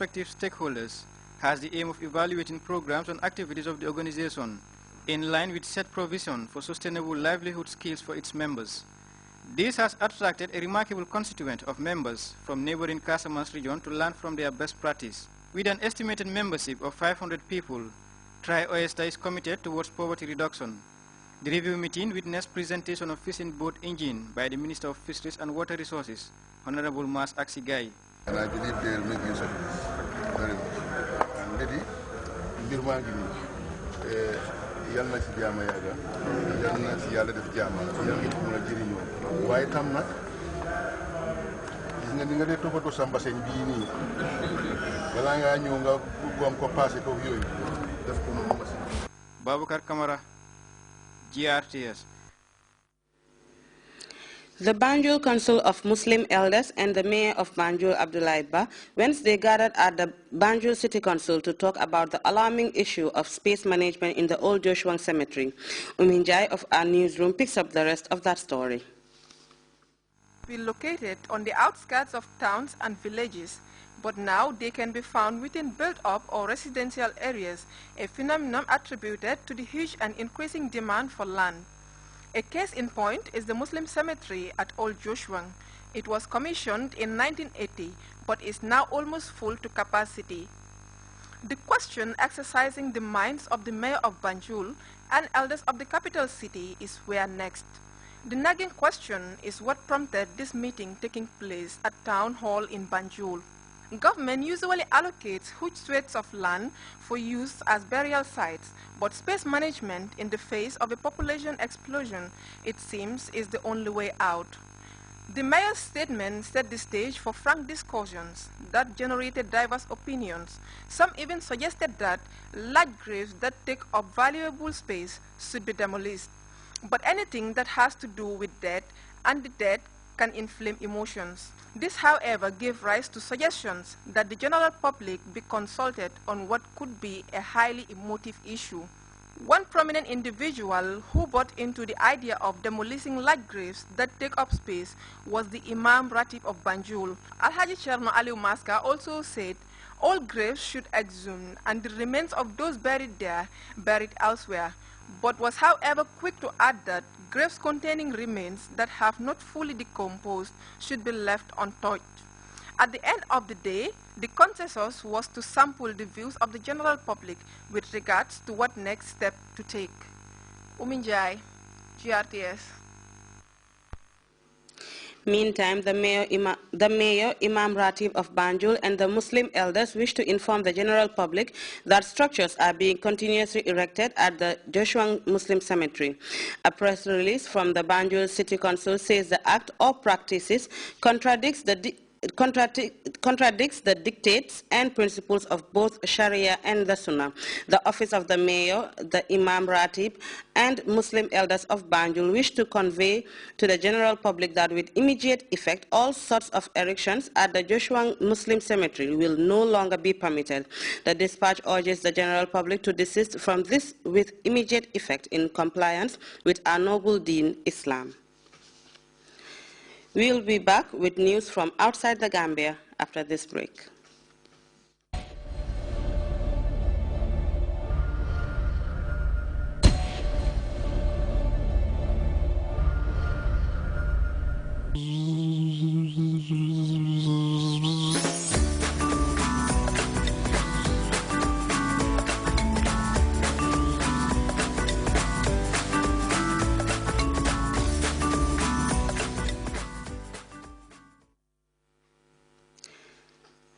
prospective stakeholders has the aim of evaluating programs and activities of the organization in line with set provision for sustainable livelihood skills for its members. This has attracted a remarkable constituent of members from neighboring Casamance region to learn from their best practice. With an estimated membership of 500 people, Tri-Oyster is committed towards poverty reduction. The review meeting witnessed presentation of fishing boat engine by the Minister of Fisheries and Water Resources, Honorable Mas Aksigai. And I believe they will make use of this very much. And maybe, yalna ci jama yaga yalna ci yalla def jama yalla ko mëna jëriñu waye tam nak gis nga ni nga dé topato samba señ bi ni wala nga ñëw nga gom ko passé ko yoy def ko non ma Babakar Kamara GRTS. The Banjul Council of Muslim Elders and the Mayor of Banjul, Abdoulaye Ba, Wednesday gathered at the Banjul City Council to talk about the alarming issue of space management in the old Joshua Cemetery. Uminjai of our newsroom picks up the rest of that story. Be located on the outskirts of towns and villages, but now they can be found within built-up or residential areas, a phenomenon attributed to the huge and increasing demand for land. A case in point is the Muslim cemetery at Old Joshua. It was commissioned in 1980, but is now almost full to capacity. The question exercising the minds of the mayor of Banjul and elders of the capital city is where next. The nagging question is what prompted this meeting taking place at Town Hall in Banjul. Government usually allocates huge swathes of land for use as burial sites, but space management in the face of a population explosion, it seems, is the only way out. The mayor's statement set the stage for frank discussions that generated diverse opinions. Some even suggested that large graves that take up valuable space should be demolished. But anything that has to do with death and the dead can inflame emotions. This, however, gave rise to suggestions that the general public be consulted on what could be a highly emotive issue. One prominent individual who bought into the idea of demolishing large graves that take up space was the Imam Ratib of Banjul. Alhaji Cherno Aliu Maska also said all graves should exhumed and the remains of those buried there buried elsewhere, but was however quick to add that graves containing remains that have not fully decomposed should be left untouched. At the end of the day, the consensus was to sample the views of the general public with regards to what next step to take. Uminjai, GRTS. Meantime, the mayor, Imam Ratib of Banjul, and the Muslim elders wish to inform the general public that structures are being continuously erected at the Joshua Muslim Cemetery. A press release from the Banjul City Council says the act or practices contradicts the dictates and principles of both Sharia and the Sunnah. The office of the mayor, the Imam Ratib, and Muslim elders of Banjul wish to convey to the general public that with immediate effect, all sorts of erections at the Joshua Muslim Cemetery will no longer be permitted. The dispatch urges the general public to desist from this with immediate effect in compliance with our noble deen, Islam. We will be back with news from outside the Gambia after this break.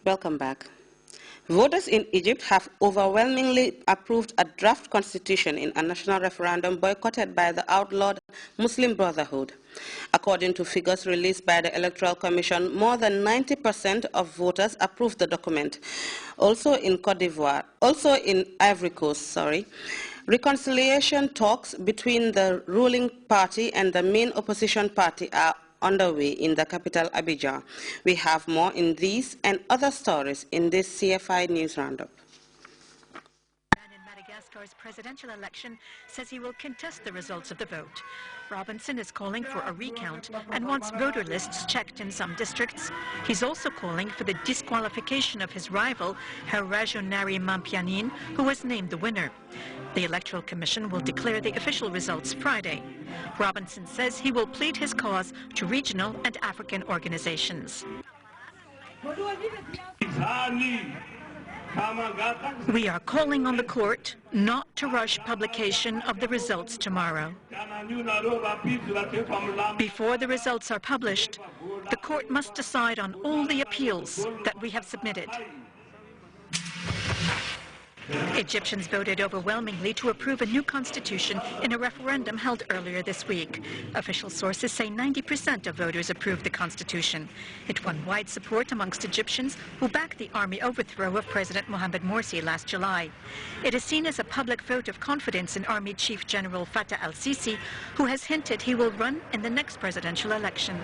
Welcome back. Voters in Egypt have overwhelmingly approved a draft constitution in a national referendum boycotted by the outlawed Muslim Brotherhood. According to figures released by the Electoral Commission, more than 90% of voters approved the document. Also in Ivory Coast, reconciliation talks between the ruling party and the main opposition party are underway in the capital, Abidjan. We have more in these and other stories in this CFI News Roundup. In Madagascar. Madagascar's presidential election says he will contest the results of the vote. Robinson is calling for a recount and wants voter lists checked in some districts. He's also calling for the disqualification of his rival, Herajonari Mampianin, who was named the winner. The Electoral Commission will declare the official results Friday. Robinson says he will plead his cause to regional and African organizations. We are calling on the court not to rush publication of the results tomorrow. Before the results are published, the court must decide on all the appeals that we have submitted. Egyptians voted overwhelmingly to approve a new constitution in a referendum held earlier this week. Official sources say 90% of voters approved the constitution. It won wide support amongst Egyptians who backed the army overthrow of President Mohamed Morsi last July. It is seen as a public vote of confidence in Army Chief General Fattah al-Sisi, who has hinted he will run in the next presidential election.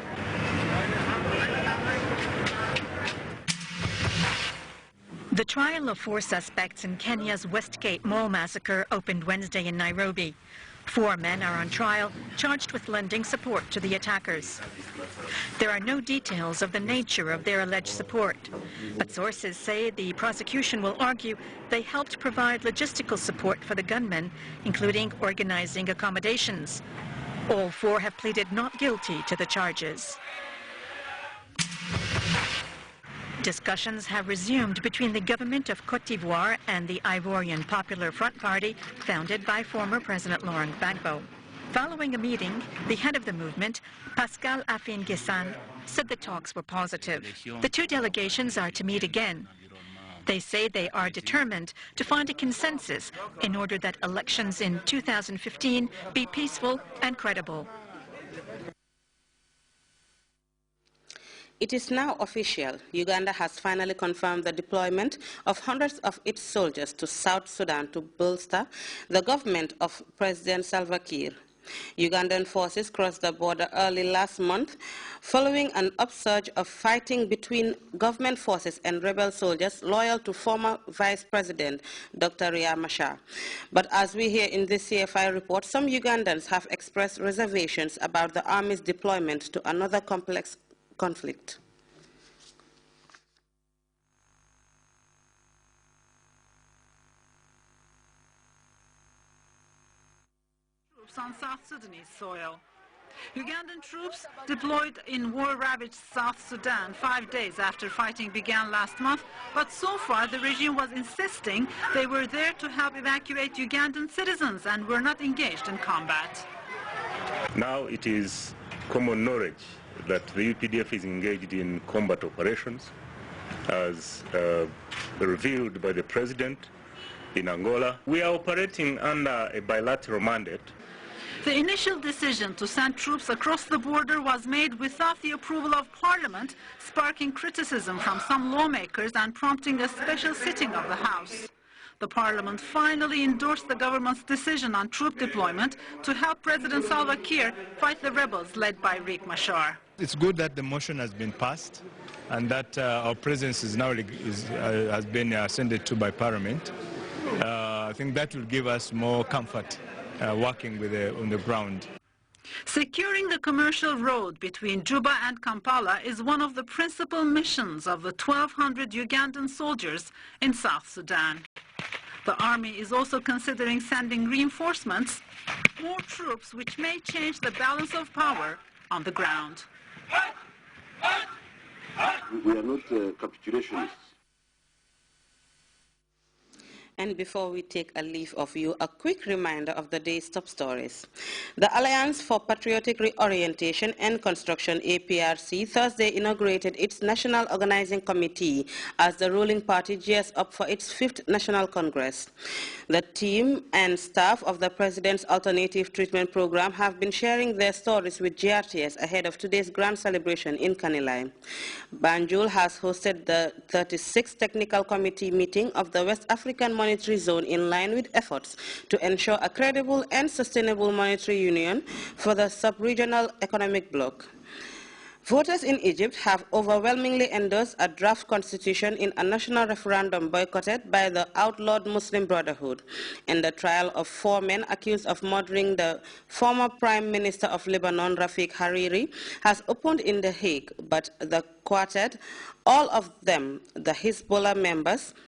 The trial of 4 suspects in Kenya's Westgate Mall massacre opened Wednesday in Nairobi. 4 men are on trial, charged with lending support to the attackers. There are no details of the nature of their alleged support, but sources say the prosecution will argue they helped provide logistical support for the gunmen, including organizing accommodations. All 4 have pleaded not guilty to the charges. Discussions have resumed between the government of Côte d'Ivoire and the Ivorian Popular Front Party, founded by former President Laurent Gbagbo. Following a meeting, the head of the movement, Pascal Afin-Guessan, said the talks were positive. The 2 delegations are to meet again. They say they are determined to find a consensus in order that elections in 2015 be peaceful and credible. It is now official. Uganda has finally confirmed the deployment of hundreds of its soldiers to South Sudan to bolster the government of President Salva Kiir. Ugandan forces crossed the border early last month following an upsurge of fighting between government forces and rebel soldiers loyal to former Vice President Dr. Riek Machar. But as we hear in this CFI report, some Ugandans have expressed reservations about the army's deployment to another complex conflict. Troops on South Sudanese soil. Ugandan troops deployed in war-ravaged South Sudan 5 days after fighting began last month, but so far the regime was insisting they were there to help evacuate Ugandan citizens and were not engaged in combat. Now it is common knowledge that the UPDF is engaged in combat operations, as revealed by the President in Angola. We are operating under a bilateral mandate. The initial decision to send troops across the border was made without the approval of Parliament, sparking criticism from some lawmakers and prompting a special sitting of the House. The Parliament finally endorsed the government's decision on troop deployment to help President Salva Kiir fight the rebels led by Riek Machar. It's good that the motion has been passed and that our presence is now has been ascended to by Parliament. I think that will give us more comfort working with on the ground. Securing the commercial road between Juba and Kampala is one of the principal missions of the 1,200 Ugandan soldiers in South Sudan. The army is also considering sending reinforcements, more troops which may change the balance of power on the ground. We are not capitulationists. And before we take a leave of you, a quick reminder of the day's top stories. The Alliance for Patriotic Reorientation and Construction, APRC, Thursday inaugurated its National Organizing Committee as the ruling party gears up for its 5th National Congress. The team and staff of the President's Alternative Treatment Program have been sharing their stories with Grts ahead of today's grand celebration in Kanilai. Banjul has hosted the 36th Technical Committee meeting of the West African Monetary Zone in line with efforts to ensure a credible and sustainable monetary union for the sub-regional economic bloc. Voters in Egypt have overwhelmingly endorsed a draft constitution in a national referendum boycotted by the outlawed Muslim Brotherhood. In the trial of 4 men accused of murdering the former Prime Minister of Lebanon, Rafik Hariri, has opened in The Hague, but the quartet, all of them the Hezbollah members,